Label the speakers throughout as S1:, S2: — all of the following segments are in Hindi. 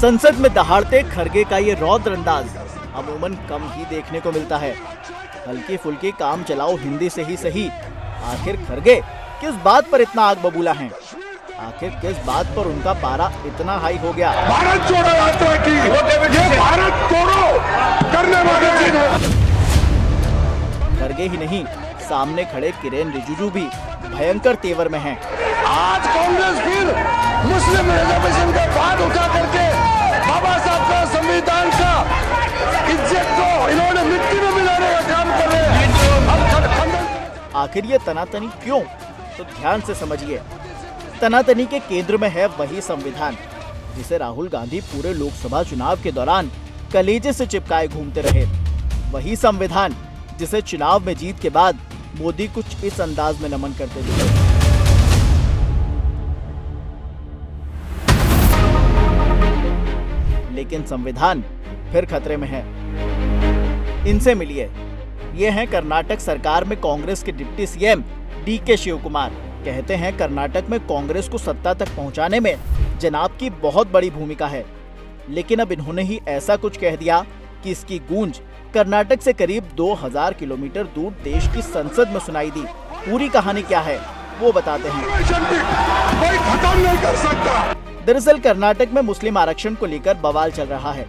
S1: संसद में दहाड़ते खरगे का ये रौद्र अंदाज अमूमन कम ही देखने को मिलता है। हल्की फुल्की काम चलाओ हिंदी से ही सही, आखिर खरगे किस बात पर इतना आग बबूला हैं? आखिर किस बात पर उनका पारा इतना हाई हो गया?
S2: भारत जोड़ो यात्रा की ये भारत तोड़ो करने वाले
S1: खरगे ही नहीं, सामने खड़े किरेन रिजिजू भी भयंकर तेवर में हैं।
S2: आज कांग्रेस फिर मुस्लिम रिजर्वेशन का बात उठा करके बाबा साहब का संविधान का इज्जत को इन्होंने मिट्टी में मिलाने का काम कर रहे हैं।
S1: आखिर ये तनातनी क्यों? तो ध्यान से समझिए। तनातनी के केंद्र में है वही संविधान जिसे राहुल गांधी पूरे लोकसभा चुनाव के दौरान कलेजे से चिपकाए घूमते रहे। वही संविधान जिसे चुनाव में जीत के बाद मोदी कुछ इस अंदाज में नमन करते दिखे। लेकिन संविधान फिर खतरे में है। इनसे मिलिए, ये हैं कर्नाटक सरकार में कांग्रेस के deputy CM DK Shivakumar. कहते हैं कर्नाटक में कांग्रेस को सत्ता तक पहुंचाने में जनाब की बहुत बड़ी भूमिका है। लेकिन अब इन्होंने ही ऐसा कुछ कह दिया कि इसकी गूंज कर्नाटक से करीब 2000 किलोमीटर दूर देश की संसद में सुनाई दी। पूरी कहानी क्या है वो बताते हैं।
S2: कोई खत्म नहीं कर सकता।
S1: दरअसल कर्नाटक में मुस्लिम आरक्षण को लेकर बवाल चल रहा है।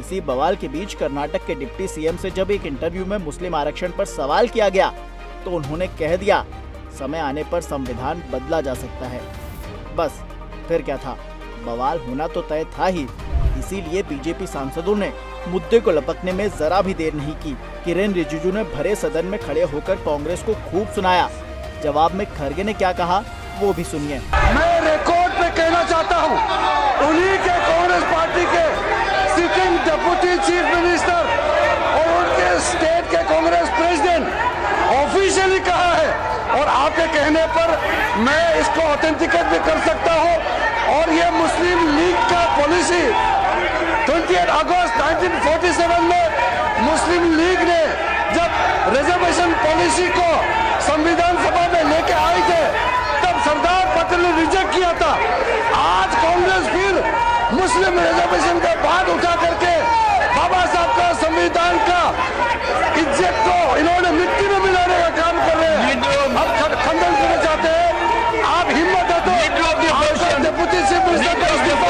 S1: इसी बवाल के बीच कर्नाटक के डिप्टी सीएम से जब एक इंटरव्यू में मुस्लिम आरक्षण पर सवाल किया गया तो उन्होंने कह दिया, समय आने पर संविधान बदला जा सकता है। बस फिर क्या था, बवाल होना तो तय था ही। इसीलिए बीजेपी सांसदों ने मुद्दे को लपकने में जरा भी देर नहीं की। किरेन रिजिजू ने भरे सदन में खड़े होकर कांग्रेस को खूब सुनाया। जवाब में खरगे ने क्या कहा वो भी सुनिए।
S2: मैं रिकॉर्ड पे कहना चाहता हूँ, उन्हीं के कांग्रेस पार्टी के सिटिंग डिप्टी चीफ मिनिस्टर और उनके स्टेट के कांग्रेस प्रेसिडेंट ऑफिशियली कहा है और आपके कहने पर मैं इसको ऑथेंटिकेट भी कर सकता हूँ। और ये मुस्लिम लीग का पॉलिसी 28 अगस्त 1947 में मुस्लिम लीग ने जब रिजर्वेशन पॉलिसी को संविधान सभा में लेके आए थे तब सरदार पटेल ने रिजेक्ट किया था। आज कांग्रेस फिर मुस्लिम रिजर्वेशन का बात उठा करके बाबा साहब का संविधान का इज्जत को इन्होंने मिट्टी में मिलाने का काम कर रहे हैं। अब खंडन करना चाहते हैं। आप हिम्मत है तो डिप्टी चीफ मिनिस्टर का इस्तीफा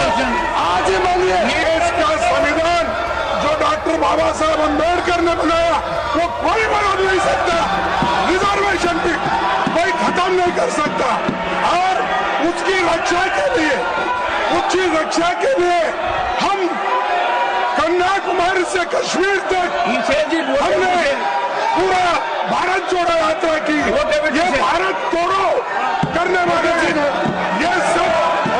S2: आज ही मांगिए। देश का संविधान जो डॉक्टर बाबा साहब अम्बेडकर ने बनाया वो कोई बना नहीं सकता। रिजर्वेशन भी कोई खत्म नहीं कर सकता। और उसकी रक्षा के लिए हम कन्याकुमारी से कश्मीर तक हमने पूरा भारत जोड़ो यात्रा की। ये भारत तोड़ो करने वाले ये सब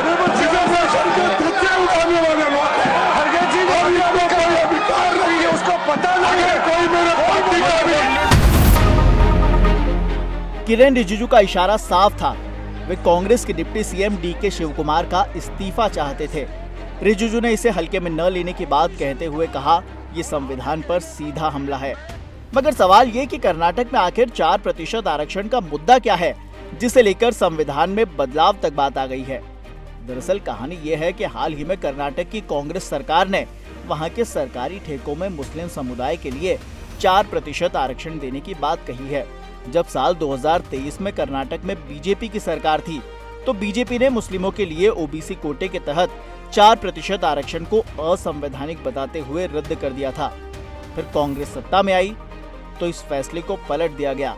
S2: रिजर्वेशन के धुत्ते उठाने वाले लोग खरगे जी और ये कोई अधिकार नहीं है, उसको पता नहीं है कोई मेरे पार्टी का भी।
S1: किरेन रिजिजू का इशारा साफ था। वे कांग्रेस के deputy CM DK Shivakumar का इस्तीफा चाहते थे। रिजिजू ने इसे हल्के में न लेने की बात कहते हुए कहा, ये संविधान पर सीधा हमला है। मगर सवाल ये कि कर्नाटक में आखिर 4% आरक्षण का मुद्दा क्या है जिसे लेकर संविधान में बदलाव तक बात आ गई है। दरअसल कहानी ये है कि हाल ही में कर्नाटक की कांग्रेस सरकार ने वहां के सरकारी ठेकों में मुस्लिम समुदाय के लिए 4% आरक्षण देने की बात कही है। जब साल 2023 में कर्नाटक में बीजेपी की सरकार थी तो बीजेपी ने मुस्लिमों के लिए ओबीसी कोटे के तहत 4% आरक्षण को असंवैधानिक बताते हुए रद्द कर दिया था। फिर कांग्रेस सत्ता में आई तो इस फैसले को पलट दिया गया।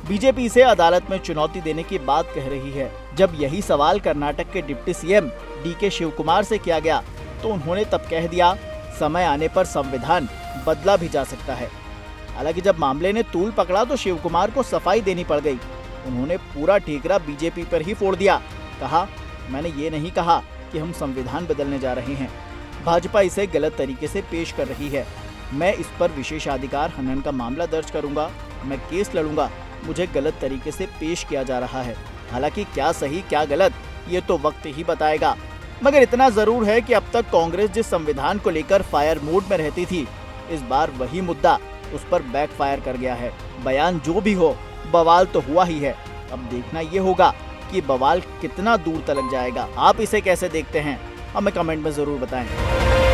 S1: बीजेपी इसे अदालत में चुनौती देने की बात कह रही है। जब यही सवाल कर्नाटक के deputy CM DK Shivakumar से किया गया तो उन्होंने तब कह दिया, समय आने पर संविधान बदला भी जा सकता है। हालांकि जब मामले ने तूल पकड़ा तो शिव कुमार को सफाई देनी पड़ गई। उन्होंने पूरा ठीकरा बीजेपी पर ही फोड़ दिया। कहा, मैंने ये नहीं कहा कि हम संविधान बदलने जा रहे हैं। भाजपा इसे गलत तरीके से पेश कर रही है। मैं इस पर विशेषाधिकार हनन का मामला दर्ज करूंगा, मैं केस लड़ूंगा। मुझे गलत तरीके से पेश किया जा रहा है। हालांकि क्या सही क्या गलत ये तो वक्त ही बताएगा। मगर इतना जरूर है कि अब तक कांग्रेस जिस संविधान को लेकर फायर मोड में रहती थी, इस बार वही मुद्दा उस पर बैकफायर कर गया है। बयान जो भी हो, बवाल तो हुआ ही है। अब देखना ये होगा कि बवाल कितना दूर तलक जाएगा। आप इसे कैसे देखते हैं? हमें कमेंट में ज़रूर बताएं।